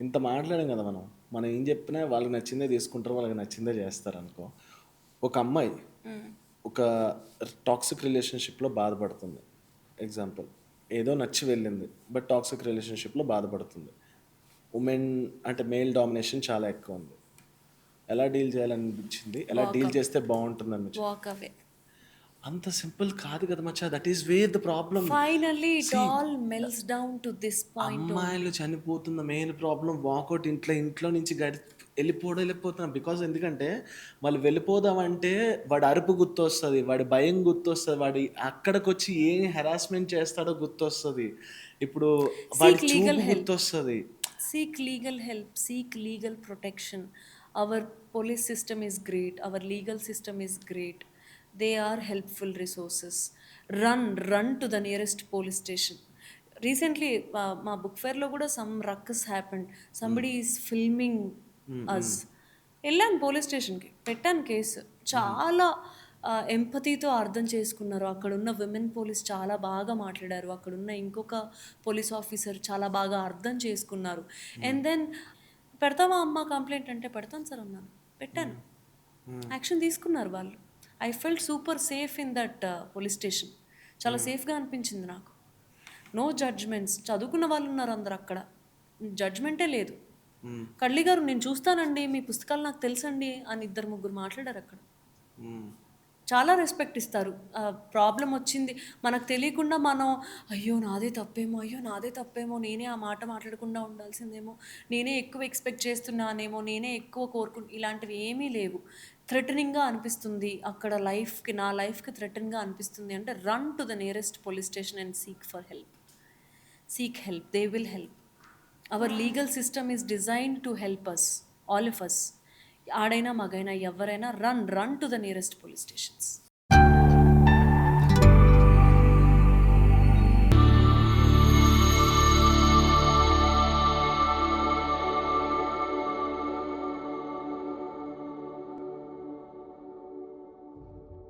ఇంత మాట్లాడాం కదా మనం. మనం ఏం చెప్పినా వాళ్ళకి నచ్చిందే తీసుకుంటారు, వాళ్ళకి నచ్చిందే చేస్తారనుకో. ఒక అమ్మాయి ఒక టాక్సిక్ రిలేషన్‌షిప్‌లో బాధపడుతుంది. ఎగ్జాంపుల్. ఏదో నచ్చి వెళ్ళింది. బట్ టాక్సిక్ రిలేషన్‌షిప్‌లో బాధపడుతుంది. వుమెన్ అంటే మేల్ డామినేషన్ చాలా ఎక్కువుంది. ఎలా డీల్ చేయాలనిపించింది? ఎలా వాక్ డీల్ అవే. చేస్తే బావుంటుందనిపించింది? Walk away. అంత సింపుల్ కాదు కదా మచ్చా! That is where the problem. Finally it see all melts down to this point అమ్మాయిలు ఓన్లీ. చనిపోతున్న మెయిన్ ప్రాబ్లమ్ వాకౌట్ ఇంట్లో నుంచి వెళ్ళిపోతున్నారు. బికాజ్ ఎందుకంటే వాళ్ళు వెళ్ళిపోదామంటే వాడి అరుపు గుర్తొస్తది. వాడి భయం గుర్తొస్తది. వాడి అక్కడికొచ్చి ఏం హెరాస్మెంట్ చేస్తాడో గుర్తొస్తది. ఇప్పుడు వాడి సీక్ లీగల్ చూపు help. గుర్తొస్తది. Seek legal help, seek legal protection. Our police system is great, our legal system is great. They are helpful resources. Run to the nearest police station. Recently, మా book ఫేర్లో కూడా some ruckus happened. Somebody is filming హ్మ్. అస్. హ్మ్. వెళ్ళాను police స్టేషన్కి, పెట్టాను case. చాలా ఎంపతితో అర్థం చేసుకున్నారు. అక్కడున్న విమెన్ పోలీస్ చాలా బాగా మాట్లాడారు. అక్కడున్న ఇంకొక పోలీస్ ఆఫీసర్ చాలా బాగా అర్థం చేసుకున్నారు. అండ్ దెన్ పెడతావా అమ్మ కంప్లైంట్ అంటే పెడతాను సార్ అన్నాను. పెట్టాను. యాక్షన్ తీసుకున్నారు వాళ్ళు. I felt super safe in that police station. చాలా సేఫ్గా అనిపించింది నాకు. No judgements. చదువుకున్న వాళ్ళు ఉన్నారు అందరు అక్కడ. జడ్జ్మెంటే లేదు. హ్మ్. కడ్లీ గారు నేను చూస్తానండి, మీ పుస్తకాలు నాకు తెలుసండి అని ఇద్దరు ముగ్గురు మాట్లాడారు అక్కడ. హ్మ్. చాలా రెస్పెక్ట్ ఇస్తారు. ప్రాబ్లమ్ వచ్చింది మనకు తెలియకుండా మనం అయ్యో నాదే తప్పేమో, అయ్యో నాదే తప్పేమో, నేనే ఆ మాట మాట్లాడకుండా ఉండాల్సిందేమో, నేనే ఎక్కువ ఎక్స్పెక్ట్ చేస్తున్నానేమో, నేనే ఎక్కువ ఇలాంటివి ఏమీ లేవు. థ్రెటనింగ్‌గా అనిపిస్తుంది అక్కడ లైఫ్‌కి, నా లైఫ్‌కి థ్రెటన్‌గా అనిపిస్తుంది అంటే run to the nearest police station and seek for help. Seek help. They will help. Our legal system is designed to help us, all of us. ఆడైనా మగైనా ఎవరైనా run to the nearest police stations.